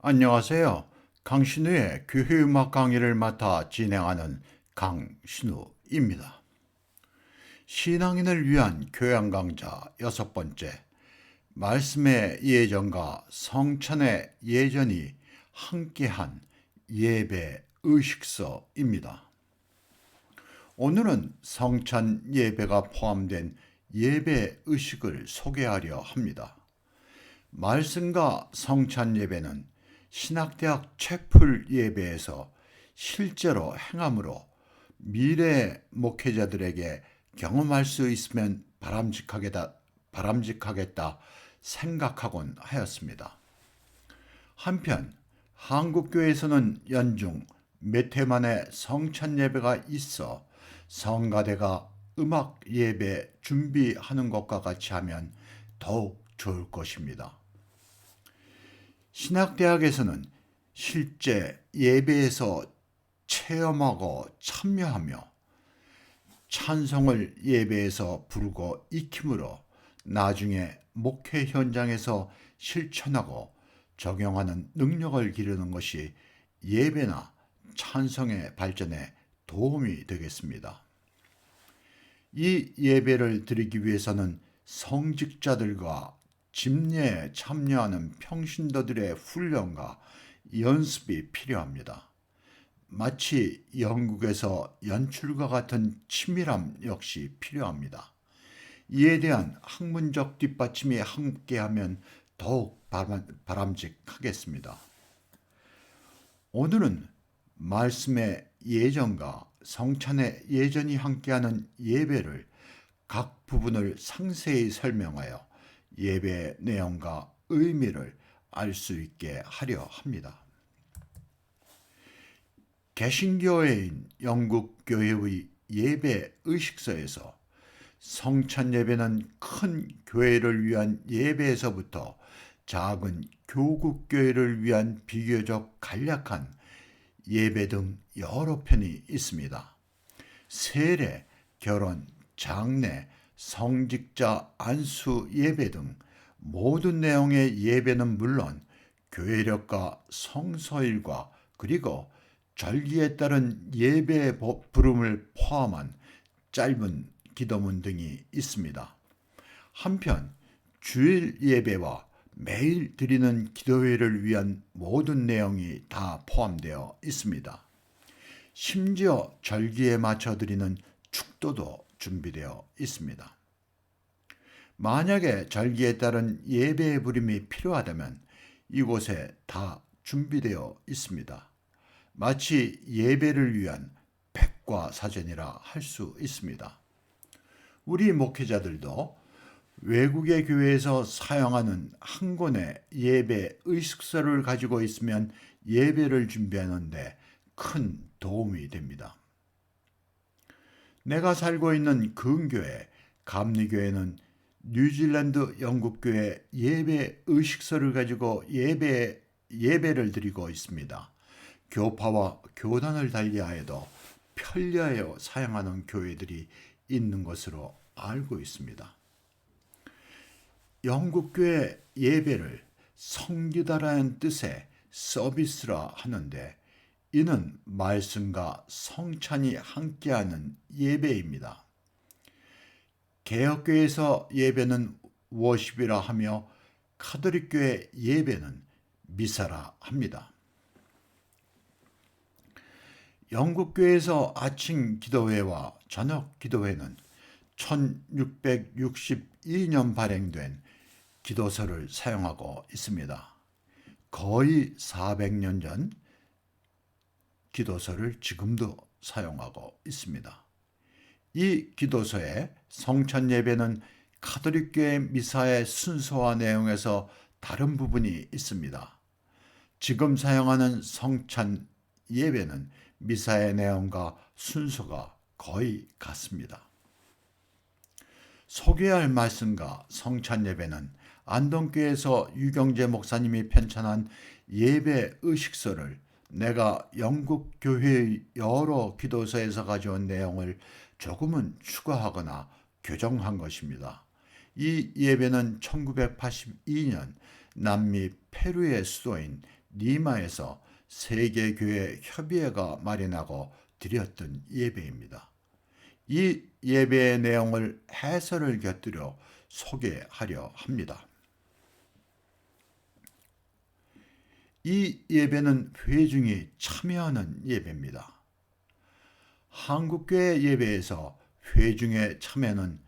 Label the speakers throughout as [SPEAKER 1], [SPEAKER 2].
[SPEAKER 1] 안녕하세요. 강신우의 교회음악 강의를 맡아 진행하는 강신우입니다. 신앙인을 위한 교양 강좌 6번째, 말씀의 예전과 성찬의 예전이 함께한 예배 의식서입니다. 오늘은 성찬 예배가 포함된 예배 의식을 소개하려 합니다. 말씀과 성찬 예배는 신학대학 채플 예배에서 실제로 행함으로 미래 목회자들에게 경험할 수 있으면 바람직하겠다 생각하곤 하였습니다. 한편 한국교회에서는 연중 몇 해 만에 성찬 예배가 있어 성가대가 음악 예배 준비하는 것과 같이 하면 더욱 좋을 것입니다. 신학대학에서는 실제 예배에서 체험하고 참여하며 찬송을 예배에서 부르고 익힘으로 나중에 목회 현장에서 실천하고 적용하는 능력을 기르는 것이 예배나 찬송의 발전에 도움이 되겠습니다. 이 예배를 드리기 위해서는 성직자들과 집례에 참여하는 평신도들의 훈련과 연습이 필요합니다. 마치 영국에서 연출과 같은 치밀함 역시 필요합니다. 이에 대한 학문적 뒷받침이 함께하면 더욱 바람직하겠습니다. 오늘은 말씀의 예전과 성찬의 예전이 함께하는 예배를 각 부분을 상세히 설명하여 예배의 내용과 의미를 알 수 있게 하려 합니다. 개신교회인 영국 교회의 예배 의식서에서 성찬 예배는 큰 교회를 위한 예배에서부터 작은 교국 교회를 위한 비교적 간략한 예배 등 여러 편이 있습니다. 세례, 결혼, 장례, 성직자 안수 예배 등 모든 내용의 예배는 물론 교회력과 성서일과 그리고 절기에 따른 예배의 부름을 포함한 짧은 기도문 등이 있습니다. 한편 주일 예배와 매일 드리는 기도회를 위한 모든 내용이 다 포함되어 있습니다. 심지어 절기에 맞춰 드리는 축도도 준비되어 있습니다. 만약에 절기에 따른 예배의 부름이 필요하다면 이곳에 다 준비되어 있습니다. 마치 예배를 위한 백과사전이라 할 수 있습니다. 우리 목회자들도 외국의 교회에서 사용하는 한 권의 예배 의식서를 가지고 있으면 예배를 준비하는데 큰 도움이 됩니다. 내가 살고 있는 근교회 감리교회는 뉴질랜드 영국교회 예배 의식서를 가지고 예배를 드리고 있습니다. 교파와 교단을 달리하여도 편리하여 사용하는 교회들이 있는 것으로 알고 있습니다. 영국교회 예배를 성기다라는 뜻의 서비스라 하는데 이는 말씀과 성찬이 함께하는 예배입니다. 개혁교회에서 예배는 워십이라 하며 카톨릭교회 예배는 미사라 합니다. 영국교회에서 아침 기도회와 저녁 기도회는 1662년 발행된 기도서를 사용하고 있습니다. 거의 400년 전 기도서를 지금도 사용하고 있습니다. 이 기도서의 성찬 예배는 카톨릭교회 미사의 순서와 내용에서 다른 부분이 있습니다. 지금 사용하는 성찬 예배는 미사의 내용과 순서가 거의 같습니다. 소개할 말씀과 성찬 예배는 안동교회에서 유경재 목사님이 편찬한 예배 의식서를 내가 영국 교회의 여러 기도서에서 가져온 내용을 조금은 추가하거나 교정한 것입니다. 이 예배는 1982년 남미 페루의 수도인 리마에서 세계교회 협의회가 마련하고 드렸던 예배입니다. 이 예배의 내용을 해설을 곁들여 소개하려 합니다. 이 예배는 회중이 참여하는 예배입니다. 한국교회 예배에서 회중의 참여는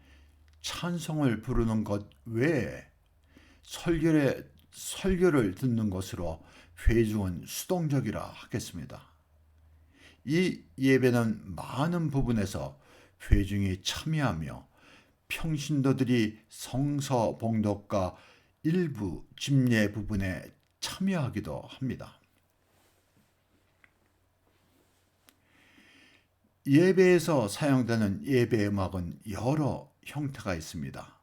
[SPEAKER 1] 찬송을 부르는 것 외에 설교를 듣는 것으로 회중은 수동적이라 하겠습니다. 이 예배는 많은 부분에서 회중이 참여하며 평신도들이 성서 봉독과 일부 집례 부분에 참여하기도 합니다. 예배에서 사용되는 예배 음악은 여러 형태가 있습니다.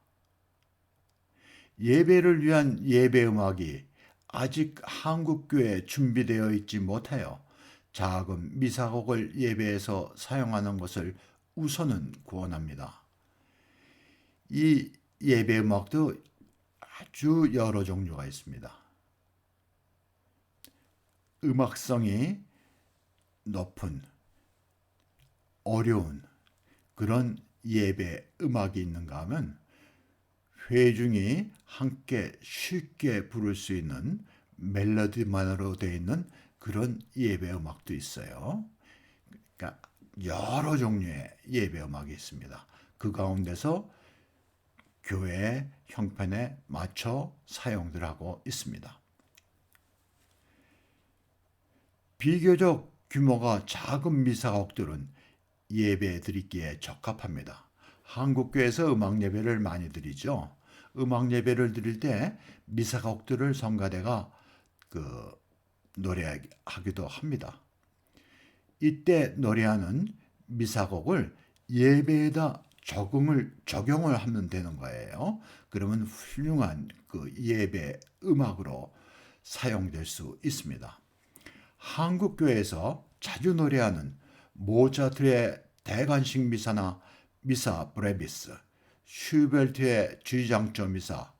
[SPEAKER 1] 예배를 위한 예배 음악이 아직 한국교회에 준비되어 있지 못하여 작은 미사곡을 예배에서 사용하는 것을 우선은 구원합니다. 이 예배 음악도 아주 여러 종류가 있습니다. 음악성이 높은 어려운 그런 예배 음악이 있는가 하면 회중이 함께 쉽게 부를 수 있는 멜로디만으로 되어 있는 그런 예배 음악도 있어요. 그러니까 여러 종류의 예배 음악이 있습니다. 그 가운데서 교회 형편에 맞춰 사용들 하고 있습니다. 비교적 규모가 작은 미사곡들은 예배 드리기에 적합합니다. 한국교회에서 음악 예배를 많이 드리죠. 음악 예배를 드릴 때 미사곡들을 성가대가 노래하기도 합니다. 이때 노래하는 미사곡을 예배에다 적용을 하면 되는 거예요. 그러면 훌륭한 예배 음악으로 사용될 수 있습니다. 한국교회에서 자주 노래하는 모차르트의 대관식 미사나 미사 브레비스, 슈베르트의 G장조 미사,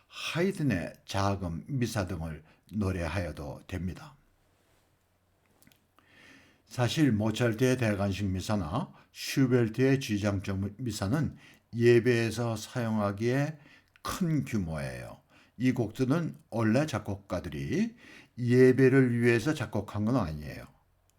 [SPEAKER 1] 하이든의 작은 미사 등을 노래하여도 됩니다. 사실 모차르트의 대관식 미사나 슈베르트의 G장조 미사는 예배에서 사용하기에 큰 규모예요. 이 곡들은 원래 작곡가들이 예배를 위해서 작곡한 건 아니에요.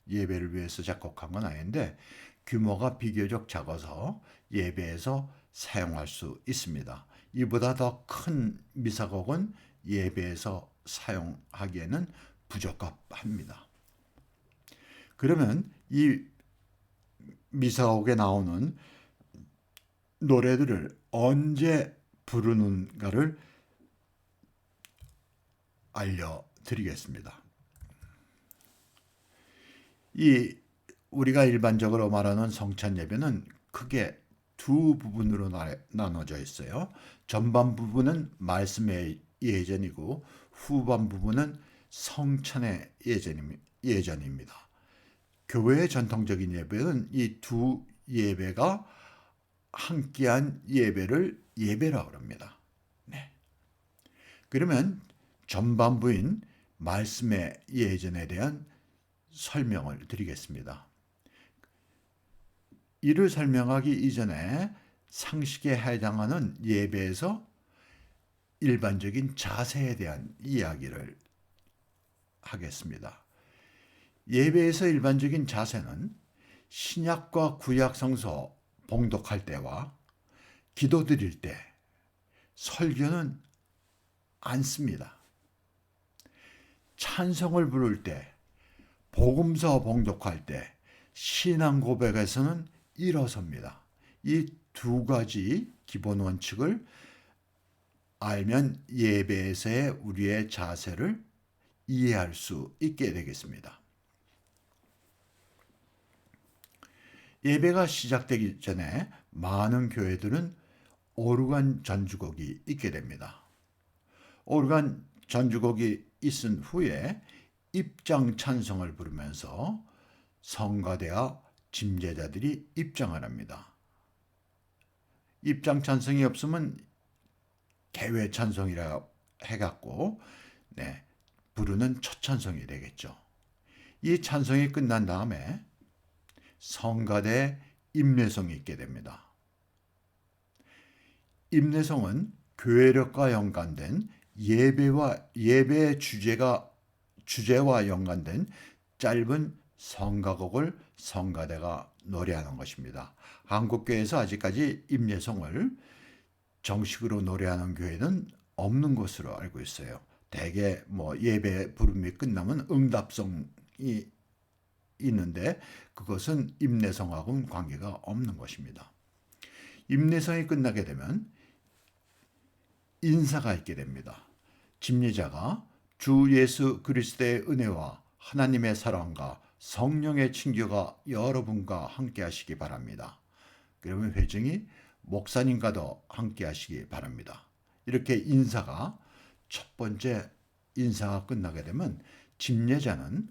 [SPEAKER 1] 예배를 위해서 작곡한 건 아닌데 규모가 비교적 작아서 예배에서 사용할 수 있습니다. 이보다 더 큰 미사곡은 예배에서 사용하기에는 부적합합니다. 그러면 이 미사곡에 나오는 노래들을 언제 부르는가를 알려드리겠습니다. 우리가 일반적으로 말하는 성찬 예배는 크게 두 부분으로 나눠져 있어요. 전반 부분은 말씀의 예전이고 후반 부분은 성찬의 예전입니다. 교회의 전통적인 예배는 이 두 예배가 함께한 예배를 예배라고 합니다. 네. 그러면 전반부인 말씀의 예전에 대한 설명을 드리겠습니다. 이를 설명하기 이전에 상식에 해당하는 예배에서 일반적인 자세에 대한 이야기를 하겠습니다. 예배에서 일반적인 자세는 신약과 구약 성서 봉독할 때와 기도드릴 때 설교는 안 씁니다. 찬송을 부를 때, 복음서 봉독할 때, 신앙 고백에서는 일어섭니다. 이 두 가지 기본 원칙을 알면 예배에서의 우리의 자세를 이해할 수 있게 되겠습니다. 예배가 시작되기 전에 많은 교회들은 오르간 전주곡이 있게 됩니다. 오르간 전주곡이 있은 후에 입장 찬송을 부르면서 성가대와 집례자들이 입장을 합니다. 입장 찬송이 없으면 개회 찬송이라 해갖고 부르는 첫 찬송이 되겠죠. 이 찬송이 끝난 다음에 성가대 임례성이 있게 됩니다. 임례성은 교회력과 연관된 예배의 주제와 연관된 짧은 성가곡을 성가대가 노래하는 것입니다. 한국교회에서 아직까지 임례성을 정식으로 노래하는 교회는 없는 것으로 알고 있어요. 대개 예배 부름이 끝나면 응답성이 있는데 그것은 임례성하고는 관계가 없는 것입니다. 임례성이 끝나게 되면 인사가 있게 됩니다. 집례자가 주 예수 그리스도의 은혜와 하나님의 사랑과 성령의 친교가 여러분과 함께 하시기 바랍니다. 그러면 회중이 목사님과도 함께 하시기 바랍니다. 이렇게 인사가 첫 번째 인사가 끝나게 되면 집례자는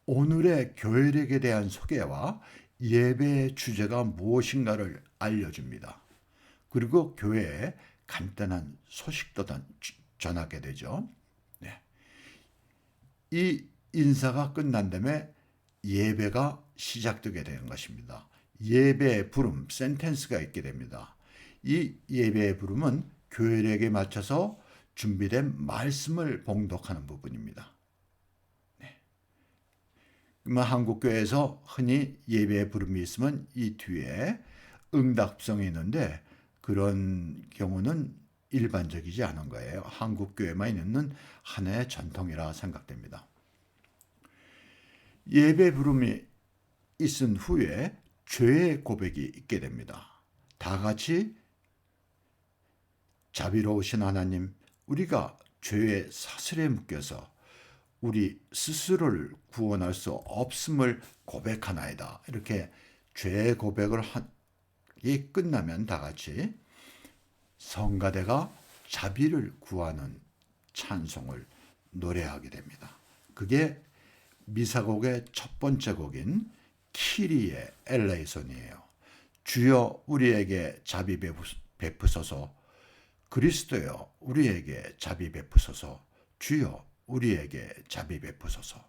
[SPEAKER 1] 오늘의 교회력에 대한 소개와 예배의 주제가 무엇인가를 알려줍니다. 그리고 교회에 간단한 소식도 전하게 되죠. 네. 이 인사가 끝난 다음에 예배가 시작되게 되는 것입니다. 예배의 부름, 센텐스가 있게 됩니다. 이 예배의 부름은 교회력에 맞춰서 준비된 말씀을 봉독하는 부분입니다. 네. 한국교회에서 흔히 예배의 부름이 있으면 이 뒤에 응답성이 있는데 그런 경우는 일반적이지 않은 거예요. 한국교회만 있는 하나의 전통이라 생각됩니다. 예배 부름이 있은 후에 죄의 고백이 있게 됩니다. 다 같이 자비로우신 하나님, 우리가 죄의 사슬에 묶여서 우리 스스로를 구원할 수 없음을 고백하나이다. 이렇게 죄의 고백을 하기 끝나면 다 같이 성가대가 자비를 구하는 찬송을 노래하게 됩니다. 그게 미사곡의 첫 번째 곡인 키리의 엘레이손이에요. 주여 우리에게 자비 베푸소서. 그리스도여 우리에게 자비 베푸소서. 주여 우리에게 자비 베푸소서.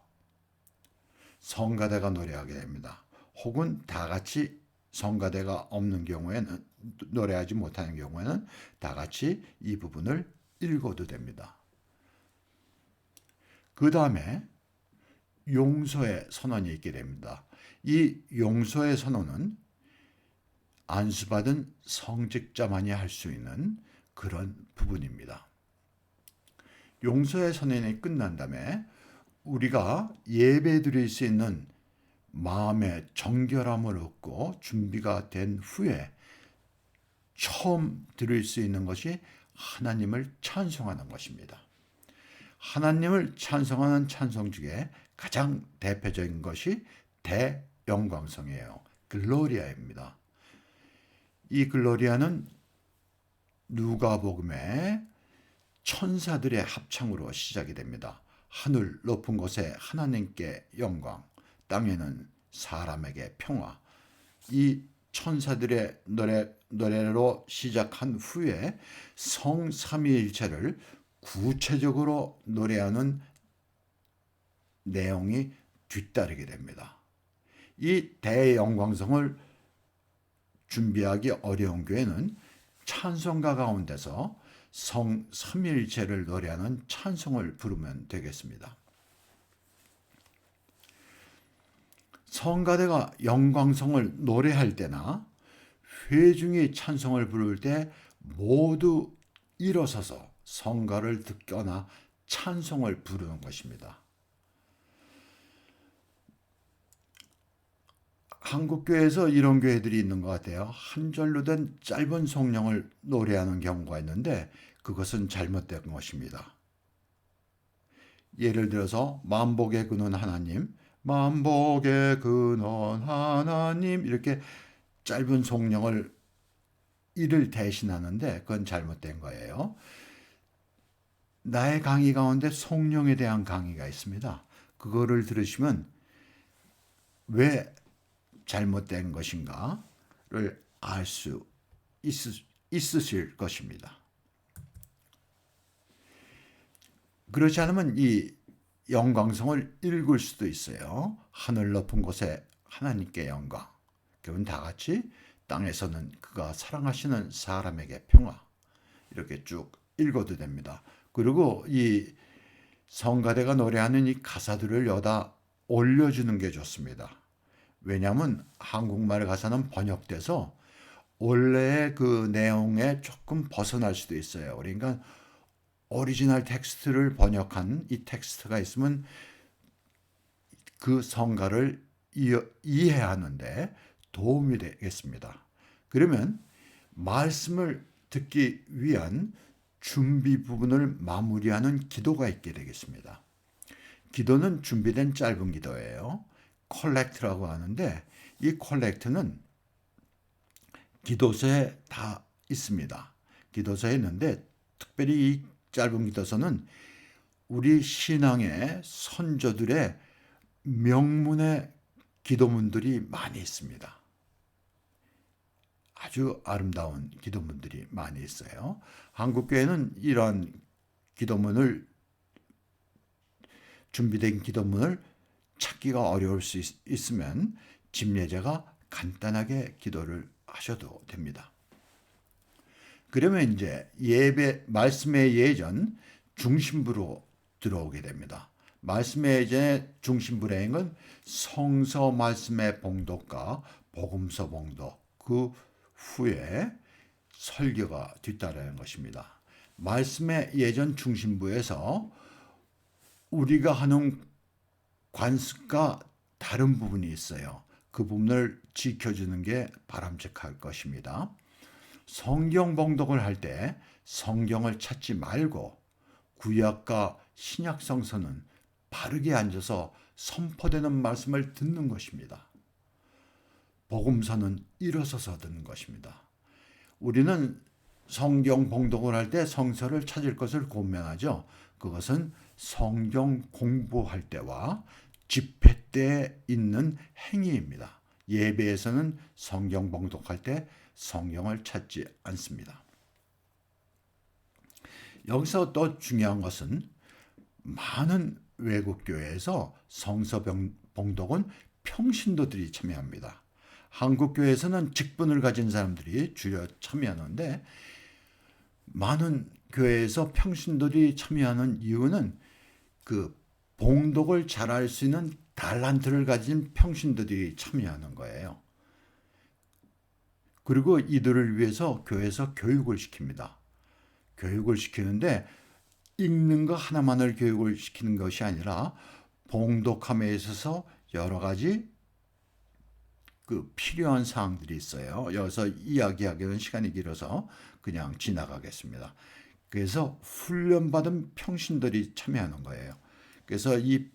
[SPEAKER 1] 성가대가 노래하게 됩니다. 혹은 다 같이 성가대가 없는 경우에는, 노래하지 못하는 경우에는 다 같이 이 부분을 읽어도 됩니다. 그 다음에 용서의 선언이 있게 됩니다. 이 용서의 선언은 안수받은 성직자만이 할 수 있는 그런 부분입니다. 용서의 선언이 끝난 다음에 우리가 예배 드릴 수 있는 마음의 정결함을 얻고 준비가 된 후에 처음 드릴 수 있는 것이 하나님을 찬송하는 것입니다. 하나님을 찬송하는 찬송 중에 가장 대표적인 것이 대영광성이에요. 글로리아입니다. 이 글로리아는 누가복음의 천사들의 합창으로 시작이 됩니다. 하늘 높은 곳에 하나님께 영광, 땅에는 사람에게 평화. 이 천사들의 노래로 시작한 후에 성삼위일체를 구체적으로 노래하는 내용이 뒤따르게 됩니다. 이 대영광성을 준비하기 어려운 교회는 찬송가 가운데서 성삼위일체를 노래하는 찬송을 부르면 되겠습니다. 성가대가 영광성을 노래할 때나 회중이 찬송을 부를 때 모두 일어서서 성가를 듣거나 찬송을 부르는 것입니다. 한국교회에서 이런 교회들이 있는 것 같아요. 한 절로 된 짧은 성령을 노래하는 경우가 있는데 그것은 잘못된 것입니다. 예를 들어서 만복의 근원 하나님, 만복의 근원 하나님 이렇게 짧은 성령을 이를 대신하는데 그건 잘못된 거예요. 나의 강의 가운데 성령에 대한 강의가 있습니다. 그거를 들으시면 왜 잘못된 것인가를 알 수 있으실 것입니다. 그렇지 않으면 이 영광성을 읽을 수도 있어요. 하늘 높은 곳에 하나님께 영광. 그러면 다 같이 땅에서는 그가 사랑하시는 사람에게 평화. 이렇게 쭉 읽어도 됩니다. 그리고 이 성가대가 노래하는 이 가사들을 여다 올려주는 게 좋습니다. 왜냐하면 한국말 가사는 번역돼서 원래의 그 내용에 조금 벗어날 수도 있어요. 그러니까 오리지널 텍스트를 번역한 이 텍스트가 있으면 그 성가를 이해하는데 도움이 되겠습니다. 그러면 말씀을 듣기 위한 준비 부분을 마무리하는 기도가 있게 되겠습니다. 기도는 준비된 짧은 기도예요. 콜렉트라고 하는데 이 콜렉트는 기도서에 다 있습니다. 기도서에 있는데 특별히 이 짧은 기도서는 우리 신앙의 선조들의 명문의 기도문들이 많이 있습니다. 아주 아름다운 기도문들이 많이 있어요. 한국교회는 이러한 기도문을 준비된 기도문을 찾기가 어려울 수 있으면 집례자가 간단하게 기도를 하셔도 됩니다. 그러면 이제 예배 말씀의 예전 중심부로 들어오게 됩니다. 말씀의 예전의 중심부라는 건 성서 말씀의 봉독과 복음서 봉독 그 후에 설교가 뒤따르는 것입니다. 말씀의 예전 중심부에서 우리가 하는 관습과 다른 부분이 있어요. 그 부분을 지켜주는 게 바람직할 것입니다. 성경 봉독을 할 때 성경을 찾지 말고 구약과 신약 성서는 바르게 앉아서 선포되는 말씀을 듣는 것입니다. 복음서는 일어서서 듣는 것입니다. 우리는 성경 봉독을 할 때 성서를 찾을 것을 권면하죠. 그것은 성경 공부할 때와 집회 때 있는 행위입니다. 예배에서는 성경 봉독할 때 성경을 찾지 않습니다. 여기서 또 중요한 것은 많은 외국 교회에서 성서 봉독은 평신도들이 참여합니다. 한국 교회에서는 직분을 가진 사람들이 주로 참여하는데 많은 교회에서 평신도들이 참여하는 이유는 그 봉독을 잘할 수 있는 달란트를 가진 평신도들이 참여하는 거예요. 그리고 이들을 위해서 교회에서 교육을 시킵니다. 교육을 시키는데 읽는 거 하나만을 교육을 시키는 것이 아니라 봉독함에 있어서 여러 가지 그 필요한 사항들이 있어요. 여기서 이야기하기는 시간이 길어서 그냥 지나가겠습니다. 그래서 훈련받은 평신들이 참여하는 거예요. 그래서 이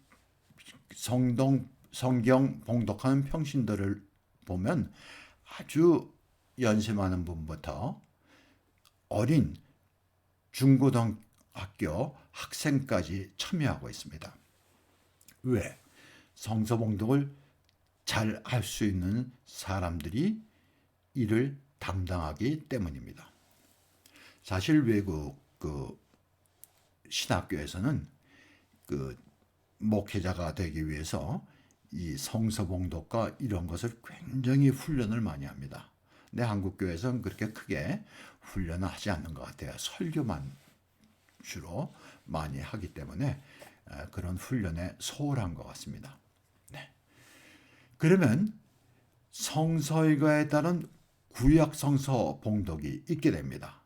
[SPEAKER 1] 성경 봉독하는 평신들을 보면 아주 연세 많은 분부터 어린 중고등학교 학생까지 참여하고 있습니다. 왜? 성서 봉독을 잘 할 수 있는 사람들이 이를 담당하기 때문입니다. 사실 외국 그 신학교에서는 그 목회자가 되기 위해서 이 성서 봉독과 이런 것을 굉장히 훈련을 많이 합니다. 근데 한국 교회에서는 그렇게 크게 훈련을 하지 않는 것 같아요. 설교만 주로 많이 하기 때문에 그런 훈련에 소홀한 것 같습니다. 네. 그러면 성서일과에 따른 구약 성서 봉독이 있게 됩니다.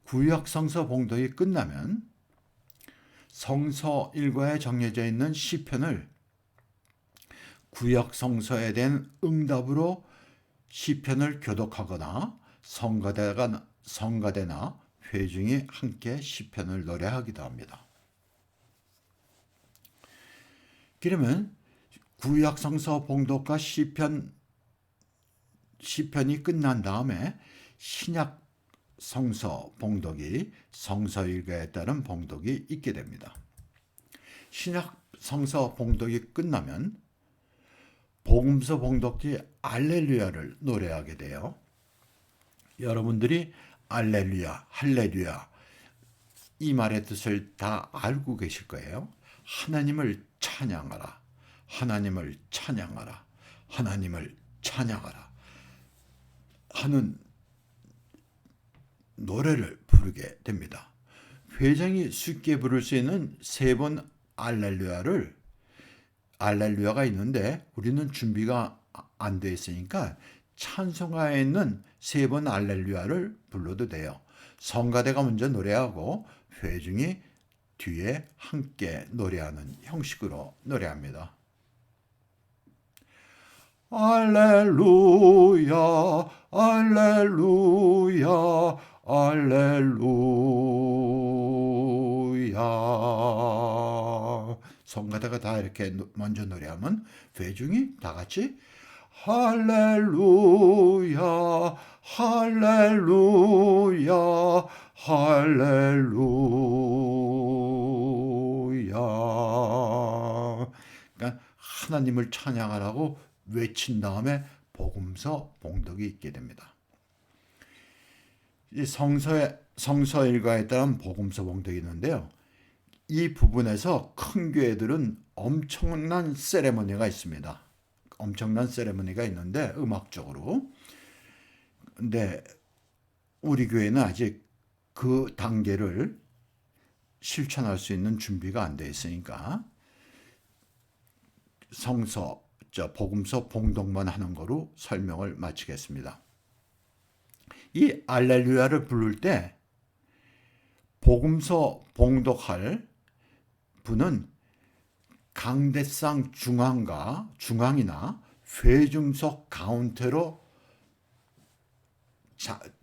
[SPEAKER 1] 구약 성서 봉독이 끝나면 성서 일과에 정해져 있는 시편을 구약 성서에 대한 응답으로 시편을 교독하거나 성가대나 회중이 함께 시편을 노래하기도 합니다. 그러면 구약 성서 봉독과 시편이 끝난 다음에 신약 성서 봉독이 성서 일과에 따른 봉독이 있게 됩니다. 신약 성서 봉독이 끝나면 복음서 봉독지 알렐루야를 노래하게 돼요. 여러분들이 알렐루야, 할렐루야 이 말의 뜻을 다 알고 계실 거예요. 하나님을 찬양하라. 하나님을 찬양하라. 하나님을 찬양하라 하는 노래를 부르게 됩니다. 회장이 쉽게 부를 수 있는 세 번 알렐루야가 있는데 우리는 준비가 안 돼 있으니까 찬송가에 있는 세 번 알렐루야를 불러도 돼요. 성가대가 먼저 노래하고 회중이 뒤에 함께 노래하는 형식으로 노래합니다. 알렐루야, 알렐루야, 알렐루야. 성가대가 다 이렇게 먼저 노래하면 회중이 다 같이 할렐루야, 할렐루야, 할렐루야. 그러니까 하나님을 찬양하라고 외친 다음에 복음서 봉독이 있게 됩니다. 이 성서 일과에 따른 복음서 봉독이 있는데요. 이 부분에서 큰 교회들은 엄청난 세레머니가 있습니다. 엄청난 세레머니가 있는데 음악적으로. 근데 우리 교회는 아직 그 단계를 실천할 수 있는 준비가 안 돼 있으니까 복음서 봉독만 하는 거로 설명을 마치겠습니다. 이 알렐루야를 부를 때 복음서 봉독할 분은 강대상 중앙이나 회중석 가운데로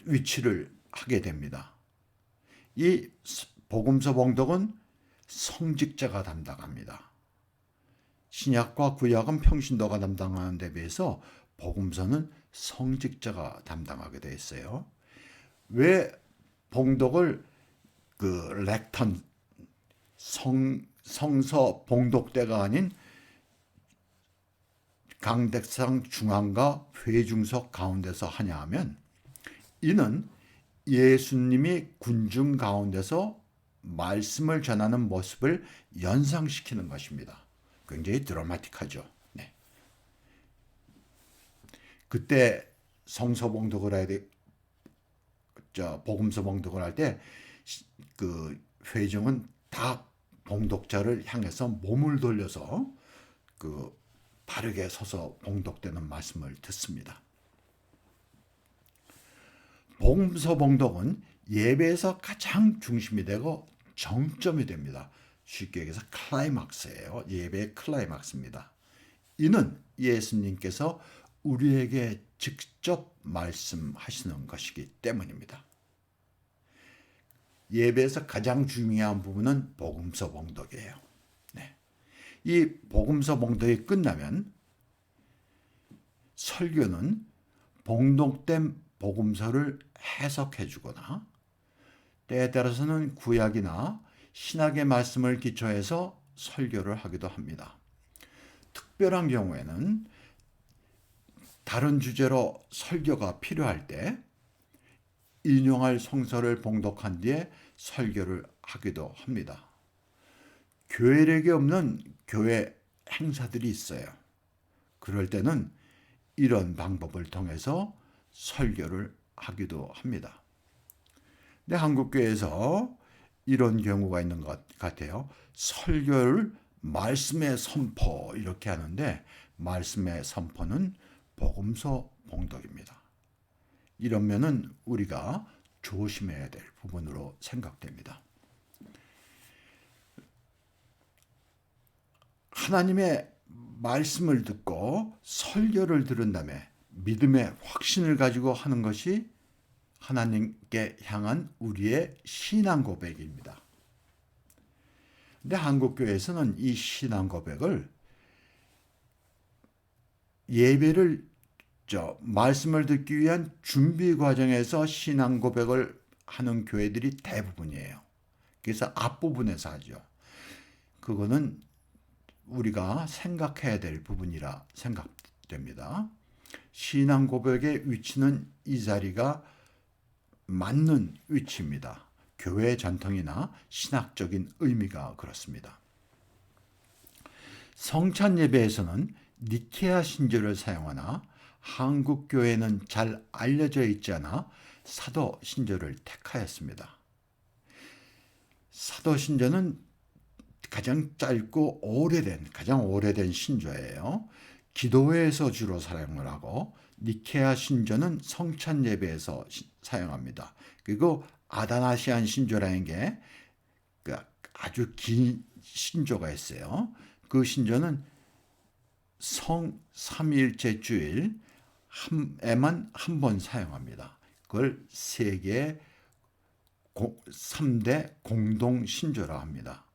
[SPEAKER 1] 위치를 하게 됩니다. 이 복음서 봉독은 성직자가 담당합니다. 신약과 구약은 평신도가 담당하는 데 비해서 복음서는 성직자가 담당하게 되어 있어요. 왜 봉독을 렉턴 성서 봉독대가 아닌 강대상 중앙과 회중석 가운데서 하냐 하면 이는 예수님이 군중 가운데서 말씀을 전하는 모습을 연상시키는 것입니다. 굉장히 드라마틱하죠. 네. 그때 성서 봉독을 해야 돼, 복음서 봉독을 할 때 그 회중은 다 봉독자를 향해서 몸을 돌려서 바르게 서서 봉독되는 말씀을 듣습니다. 복음서 봉독은 예배에서 가장 중심이 되고 정점이 됩니다. 쉽게 얘기해서 클라이막스예요. 예배의 클라이막스입니다. 이는 예수님께서 우리에게 직접 말씀하시는 것이기 때문입니다. 예배에서 가장 중요한 부분은 복음서 봉독이에요. 네. 이 복음서 봉독이 끝나면 설교는 봉독된 복음서를 해석해 주거나 때에 따라서는 구약이나 신약의 말씀을 기초해서 설교를 하기도 합니다. 특별한 경우에는 다른 주제로 설교가 필요할 때 인용할 성서를 봉독한 뒤에 설교를 하기도 합니다. 교회력이 없는 교회 행사들이 있어요. 그럴 때는 이런 방법을 통해서 설교를 하기도 합니다. 근데 한국교회에서 이런 경우가 있는 것 같아요. 설교를 말씀의 선포 이렇게 하는데 말씀의 선포는 복음서 봉독입니다. 이러면은 우리가 조심해야 될 부분으로 생각됩니다. 하나님의 말씀을 듣고 설교를 들은 다음에 믿음의 확신을 가지고 하는 것이 하나님께 향한 우리의 신앙 고백입니다. 근데 한국교회에서는 이 신앙 고백을 예배를 말씀을 듣기 위한 준비 과정에서 신앙 고백을 하는 교회들이 대부분이에요. 그래서 앞부분에서 하죠. 그거는 우리가 생각해야 될 부분이라 생각됩니다. 신앙 고백의 위치는 이 자리가 맞는 위치입니다. 교회 전통이나 신학적인 의미가 그렇습니다. 성찬 예배에서는 니케아 신조를 사용하나 한국 교회는 잘 알려져 있지 않아 사도 신조를 택하였습니다. 사도 신조는 가장 짧고 가장 오래된 신조예요. 기도회에서 주로 사용을 하고 니케아 신조는 성찬 예배에서 사용합니다. 그리고 아다나시안 신조라는 게 아주 긴 신조가 있어요. 그 신조는 성 3일째 주일에만 한 번 사용합니다. 그걸 세계 3대 공동 신조라 합니다.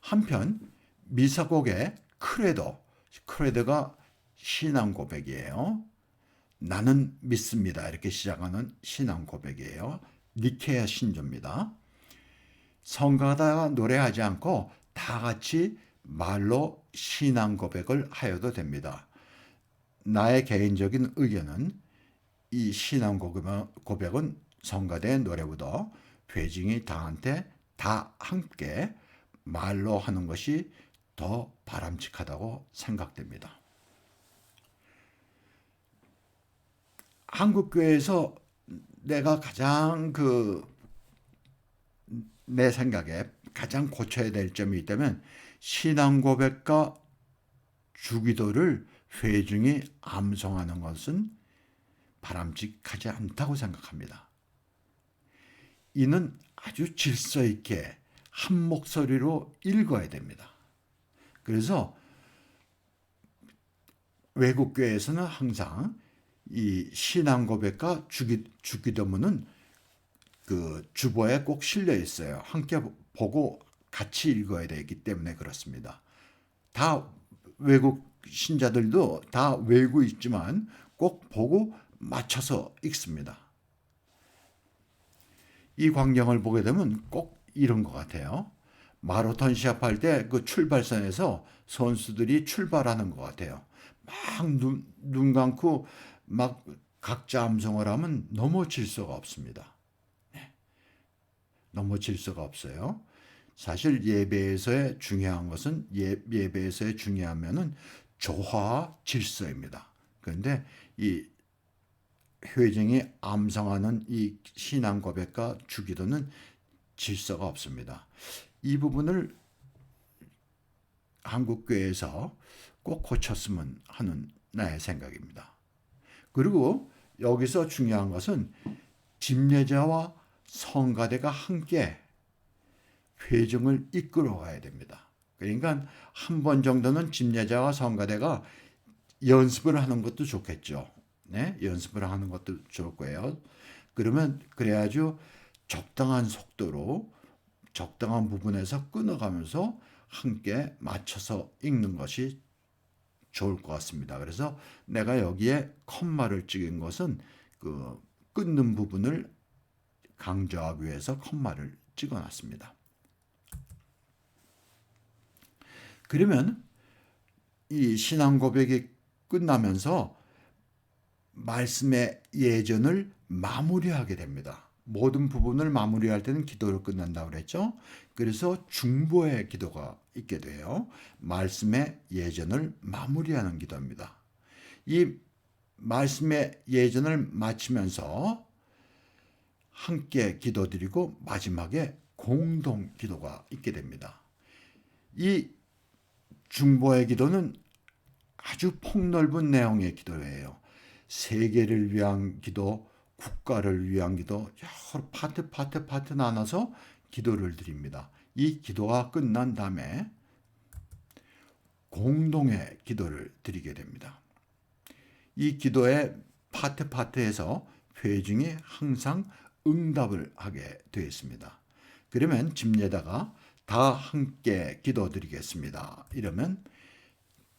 [SPEAKER 1] 한편 미사곡의 크레도가 신앙 고백이에요. 나는 믿습니다. 이렇게 시작하는 신앙 고백이에요. 니케아 신조입니다. 성가다가 노래하지 않고 다 같이 말로 신앙 고백을 하여도 됩니다. 나의 개인적인 의견은 이 신앙 고백은 성가대의 노래보다 회중이 다 함께 말로 하는 것이 더 바람직하다고 생각됩니다. 한국교회에서 내가 내 생각에 가장 고쳐야 될 점이 있다면 신앙 고백과 주기도를 회중이 암송하는 것은 바람직하지 않다고 생각합니다. 이는 아주 질서 있게 한 목소리로 읽어야 됩니다. 그래서 외국 교회에서는 항상 이 신앙 고백과 주기도문은 그 주보에 꼭 실려 있어요. 함께 보고 같이 읽어야 되기 때문에 그렇습니다. 다 외국 신자들도 다 외우고 있지만 꼭 보고 맞춰서 읽습니다. 이 광경을 보게 되면 꼭 이런 것 같아요. 마라톤 시합할 때 그 출발선에서 선수들이 출발하는 것 같아요. 막 눈 감고 막 각자 암송을 하면 넘어질 수가 없습니다. 넘어질 수가 없어요. 사실 예배에서의 중요한 것은 예배에서의 중요하면은 조화와 질서입니다. 그런데 이 회중이 암송하는 이 신앙 고백과 주기도는 질서가 없습니다. 이 부분을 한국교회에서 꼭 고쳤으면 하는 나의 생각입니다. 그리고 여기서 중요한 것은 집례자와 성가대가 함께 회중을 이끌어 가야 됩니다. 그러니까 한 번 정도는 집례자와 성가대가 연습을 하는 것도 좋겠죠. 네, 연습을 하는 것도 좋을 거예요. 그래야지 적당한 속도로 적당한 부분에서 끊어가면서 함께 맞춰서 읽는 것이 좋을 것 같습니다. 그래서 내가 여기에 컴마를 찍은 것은 그 끊는 부분을 강조하기 위해서 컴마를 찍어놨습니다. 그러면 이 신앙 고백이 끝나면서 말씀의 예전을 마무리하게 됩니다. 모든 부분을 마무리할 때는 기도를 끝난다고 그랬죠. 그래서 중보의 기도가 있게 돼요. 말씀의 예전을 마무리하는 기도입니다. 이 말씀의 예전을 마치면서 함께 기도드리고 마지막에 공동 기도가 있게 됩니다. 이 중보의 기도는 아주 폭넓은 내용의 기도예요. 세계를 위한 기도, 국가를 위한 기도, 여러 파트 나눠서 기도를 드립니다. 이 기도가 끝난 다음에 공동의 기도를 드리게 됩니다. 이 기도의 파트에서 회중이 항상 응답을 하게 되어 있습니다. 그러면 집례다가 다 함께 기도드리겠습니다. 이러면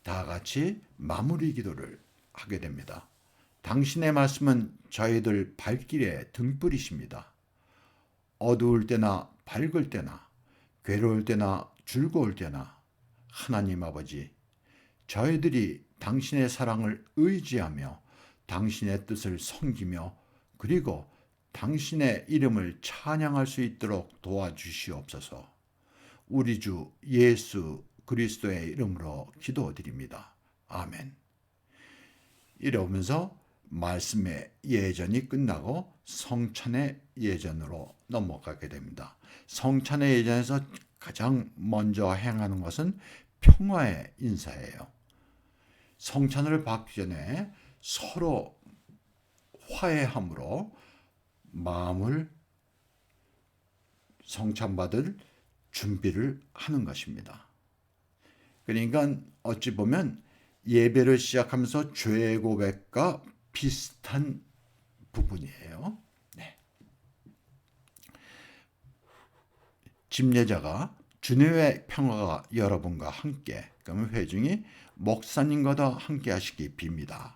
[SPEAKER 1] 다 같이 마무리 기도를 하게 됩니다. 당신의 말씀은 저희들 발길의 등불이십니다. 어두울 때나 밝을 때나 괴로울 때나 즐거울 때나 하나님 아버지, 저희들이 당신의 사랑을 의지하며 당신의 뜻을 섬기며 그리고 당신의 이름을 찬양할 수 있도록 도와주시옵소서. 우리 주 예수 그리스도의 이름으로 기도드립니다. 아멘. 이러면서 말씀의 예전이 끝나고 성찬의 예전으로 넘어가게 됩니다. 성찬의 예전에서 가장 먼저 행하는 것은 평화의 인사예요. 성찬을 받기 전에 서로 화해함으로 마음을 성찬받을 준비를 하는 것입니다. 그러니까 어찌 보면 예배를 시작하면서 죄 고백과 비슷한 부분이에요. 네. 집례자가 주님의 평화가 여러분과 함께, 그러면 회중이 목사님과도 함께 하시기 빕니다.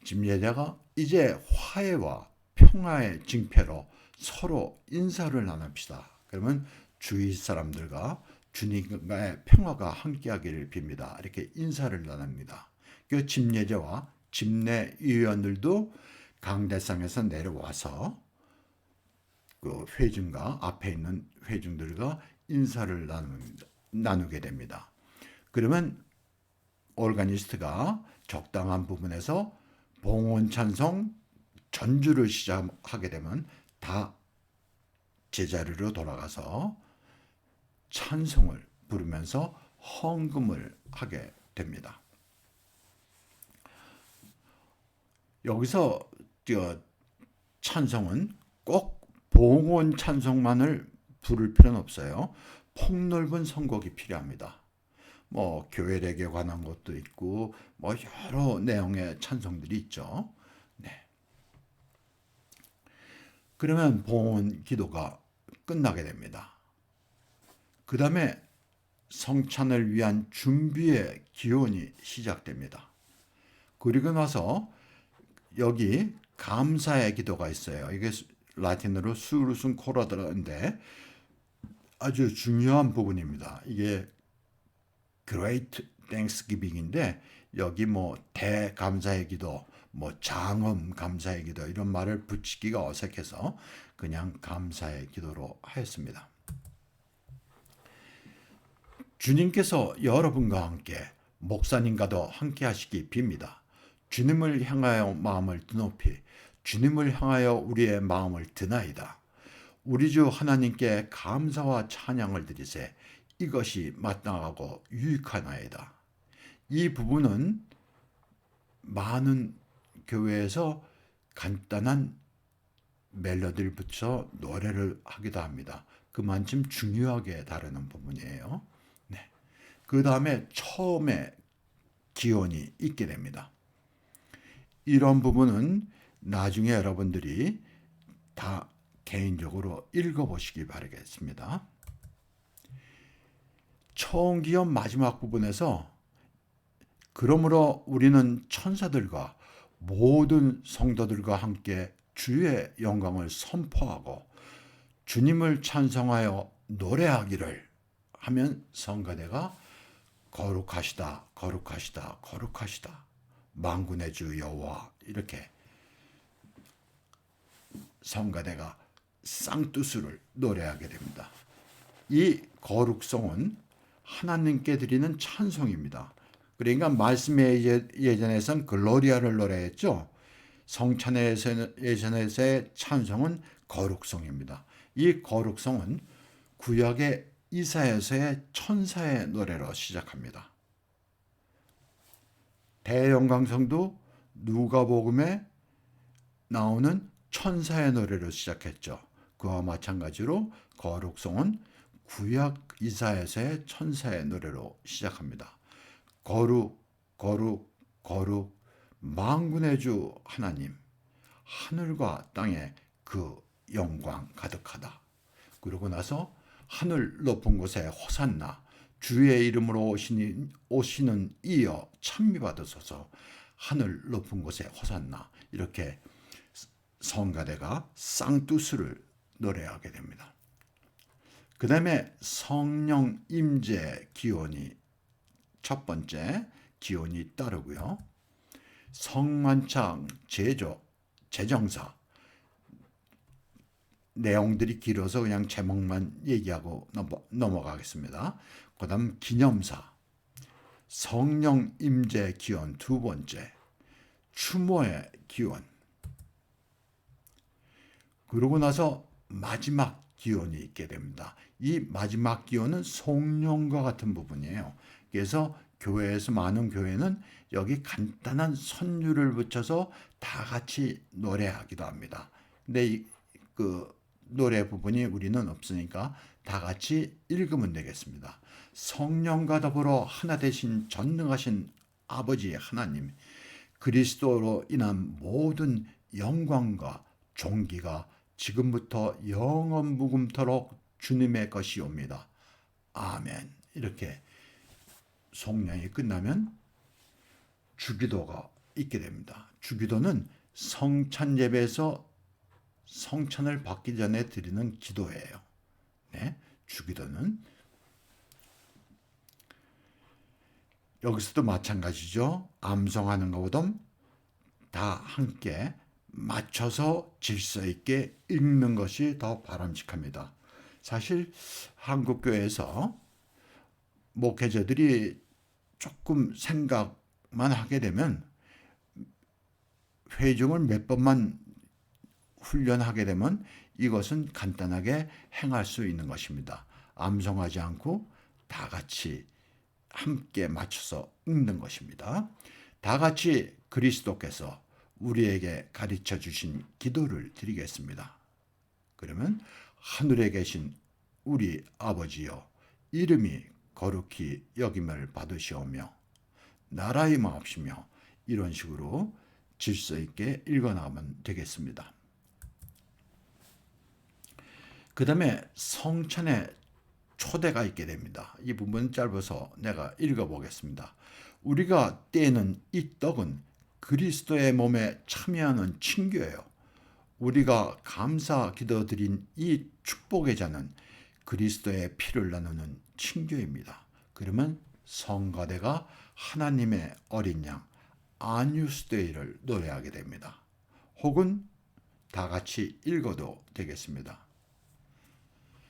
[SPEAKER 1] 집례자가 이제 화해와 평화의 징표로 서로 인사를 나눕시다. 그러면 주위 사람들과 주님과의 평화가 함께하기를 빕니다. 이렇게 인사를 나눕니다. 그 집례자와 집례위원들도 강대상에서 내려와서 그 회중과 앞에 있는 회중들과 인사를 나누게 됩니다. 그러면 오르가니스트가 적당한 부분에서 봉헌 찬송 전주를 시작하게 되면 다 제자리로 돌아가서 찬송을 부르면서 헌금을 하게 됩니다. 여기서 찬송은 꼭 봉헌 찬송만을 부를 필요는 없어요. 폭넓은 선곡이 필요합니다. 뭐 교회력에 관한 것도 있고 뭐 여러 내용의 찬송들이 있죠. 네. 그러면 봉헌 기도가 끝나게 됩니다. 그 다음에 성찬을 위한 준비의 기원이 시작됩니다. 그리고 나서 여기 감사의 기도가 있어요. 이게 라틴어로 수루순 코라드인데 아주 중요한 부분입니다. 이게 Great Thanksgiving인데 여기 뭐 대감사의 기도, 뭐 장엄 감사의 기도 이런 말을 붙이기가 어색해서 그냥 감사의 기도로 하였습니다. 주님께서 여러분과 함께 목사님과도 함께 하시기 빕니다. 주님을 향하여 마음을 드높이 주님을 향하여 우리의 마음을 드나이다. 우리 주 하나님께 감사와 찬양을 드리세. 이것이 마땅하고 유익하나이다. 이 부분은 많은 교회에서 간단한 멜로디를 붙여 노래를 하기도 합니다. 그만큼 중요하게 다루는 부분이에요. 네. 그 다음에 처음에 기원이 있게 됩니다. 이런 부분은 나중에 여러분들이 다 개인적으로 읽어보시기 바라겠습니다. 처음 기원 마지막 부분에서 그러므로 우리는 천사들과 모든 성도들과 함께 주의 영광을 선포하고 주님을 찬송하여 노래하기를 하면 성가대가 거룩하시다 거룩하시다 거룩하시다 만군의 주 여호와 이렇게 성가대가 쌍뚜스를 노래하게 됩니다. 이 거룩송은 하나님께 드리는 찬송입니다. 그러니까 말씀의 예전에선 글로리아를 노래했죠. 성찬의 예전에서의 찬송은 거룩송입니다. 이 거룩송은 구약의 이사야서의 천사의 노래로 시작합니다. 대영광성도 누가복음에 나오는 천사의 노래로 시작했죠. 그와 마찬가지로 거룩송은 구약 이사야서의 천사의 노래로 시작합니다. 거룩 거룩 거룩 만군의 주 하나님 하늘과 땅에 그 영광 가득하다. 그러고 나서 하늘 높은 곳에 호산나 주의 이름으로 오시는 이여 찬미받으소서 하늘 높은 곳에 호산나 이렇게 성가대가 쌍뚜스를 노래하게 됩니다. 그 다음에 성령 임재 기원이 첫 번째 기원이 따르고요. 성만찬 제조 제정사, 내용들이 길어서 그냥 제목만 얘기하고 넘어가겠습니다. 그 다음 기념사, 성령 임재 기원 두 번째, 추모의 기원, 그러고 나서 마지막 기원이 있게 됩니다. 이 마지막 기원은 송년과 같은 부분이에요. 그래서 교회에서 많은 교회는 여기 간단한 선율을 붙여서 다 같이 노래하기도 합니다. 근데 그 노래 부분이 우리는 없으니까 다 같이 읽으면 되겠습니다. 성령과 더불어 하나 되신 전능하신 아버지 하나님, 그리스도로 인한 모든 영광과 존귀가 지금부터 영원 무금토록 주님의 것이옵니다. 아멘. 이렇게 송년이 끝나면 주기도가 있게 됩니다. 주기도는 성찬 예배에서 성찬을 받기 전에 드리는 기도예요. 네, 주기도는 여기서도 마찬가지죠. 암송하는 것보다 다 함께 맞춰서 질서 있게 읽는 것이 더 바람직합니다. 사실 한국교회에서 목회자들이 조금 생각만 하게 되면 회중을 몇 번만 훈련하게 되면 이것은 간단하게 행할 수 있는 것입니다. 암송하지 않고 다 같이 함께 맞춰서 읽는 것입니다. 다 같이 그리스도께서 우리에게 가르쳐 주신 기도를 드리겠습니다. 그러면 하늘에 계신 우리 아버지여, 이름이 거룩히 여김을 받으시오며 나라의 마옵시며, 이런 식으로 질서 있게 읽어나가면 되겠습니다. 그 다음에 성찬의 초대가 있게 됩니다. 이 부분은 짧아서 내가 읽어보겠습니다. 우리가 떼는 이 떡은 그리스도의 몸에 참여하는 친교예요. 우리가 감사 기도드린 이 축복의 잔은 그리스도의 피를 나누는 친교입니다. 그러면 성가대가 하나님의 어린 양 아뉴스데이를 노래하게 됩니다. 혹은 다 같이 읽어도 되겠습니다.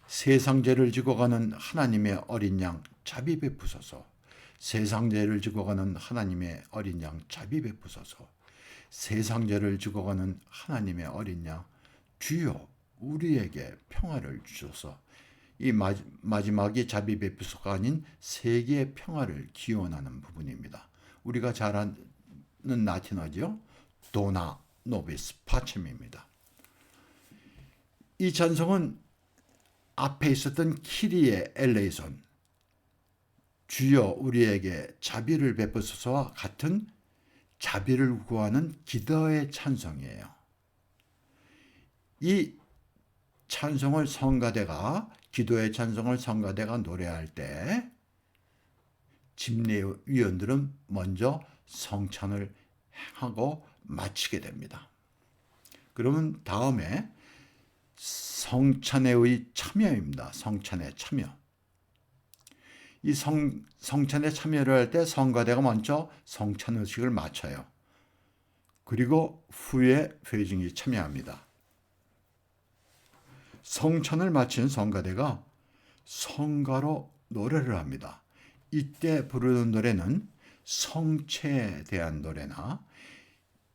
[SPEAKER 1] 세상 죄를 지고 가는 하나님의 어린 양 자비 베푸소서. 세상 죄를 지고 가는 하나님의 어린 양 자비 베푸소서. 세상 죄를 지고 가는 하나님의 어린 양 주여 우리에게 평화를 주소서. 이 마지막이 자비 베푸소서가 아닌 세계의 평화를 기원하는 부분입니다. 우리가 잘 아는 라틴어죠. 도나 노비스 파츰입니다. 이 찬송은 앞에 있었던 키리의 엘레이손, 주여 우리에게 자비를 베푸소서와 같은 자비를 구하는 기도의 찬송이에요. 이 찬송을 성가대가, 기도의 찬송을 성가대가 노래할 때 집례위원들은 먼저 성찬을 하고 마치게 됩니다. 그러면 다음에 성찬회의 참여입니다. 성찬회 참여. 이 성찬에 참여를 할 때 성가대가 먼저 성찬의식을 마쳐요. 그리고 후에 회중이 참여합니다. 성찬을 마친 성가대가 성가로 노래를 합니다. 이때 부르는 노래는 성체에 대한 노래나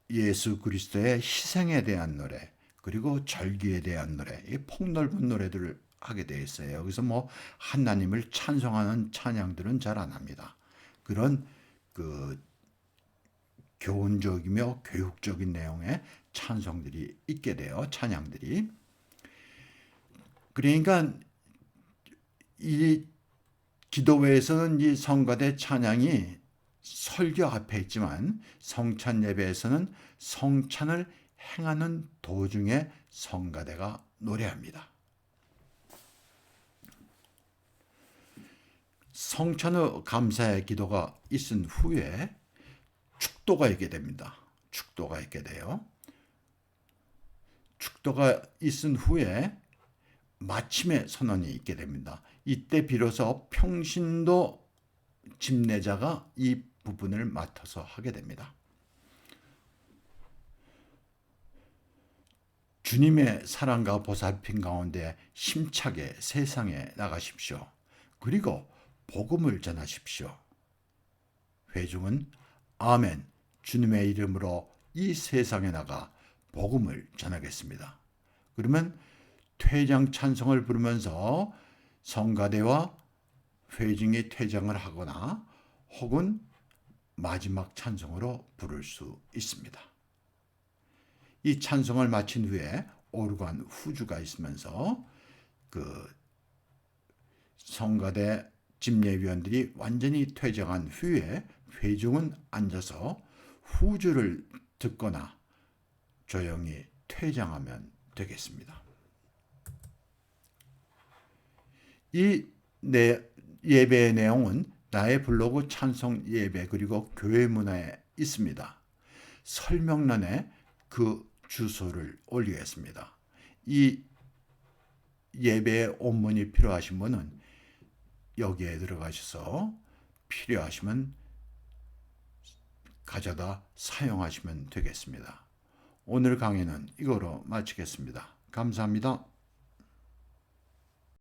[SPEAKER 1] 예수 그리스도의 희생에 대한 노래, 그리고 절기에 대한 노래, 이 폭넓은 노래들을 하게 되어 있어요. 여기서 뭐 하나님을 찬송하는 찬양들은 잘 안 합니다. 그런 교훈적이며 교육적인 내용의 찬송들이 있게 돼요. 찬양들이. 그러니까 이 기도회에서는 이 성가대 찬양이 설교 앞에 있지만 성찬 예배에서는 성찬을 행하는 도중에 성가대가 노래합니다. 성찬의 감사의 기도가 있은 후에 축도가 있게 됩니다. 축도가 있게 돼요. 축도가 있은 후에 마침의 선언이 있게 됩니다. 이때 비로소 평신도 집례자가 이 부분을 맡아서 하게 됩니다. 주님의 사랑과 보살핌 가운데 힘차게 세상에 나가십시오. 그리고 복음을 전하십시오. 회중은 아멘, 주님의 이름으로 이 세상에 나가 복음을 전하겠습니다. 그러면 퇴장 찬송을 부르면서 성가대와 회중이 퇴장을 하거나 혹은 마지막 찬송으로 부를 수 있습니다. 이 찬송을 마친 후에 오르간 후주가 있으면서 그 성가대 집례위원들이 완전히 퇴장한 후에 회중은 앉아서 후주를 듣거나 조용히 퇴장하면 되겠습니다. 이 예배의 내용은 나의 블로그 찬송 예배 그리고 교회 문화에 있습니다. 설명란에 그 주소를 올리겠습니다. 이 예배의 온문이 필요하신 분은 여기에 들어가셔서 필요하시면 가져다 사용하시면 되겠습니다. 오늘 강의는 이거로 마치겠습니다. 감사합니다.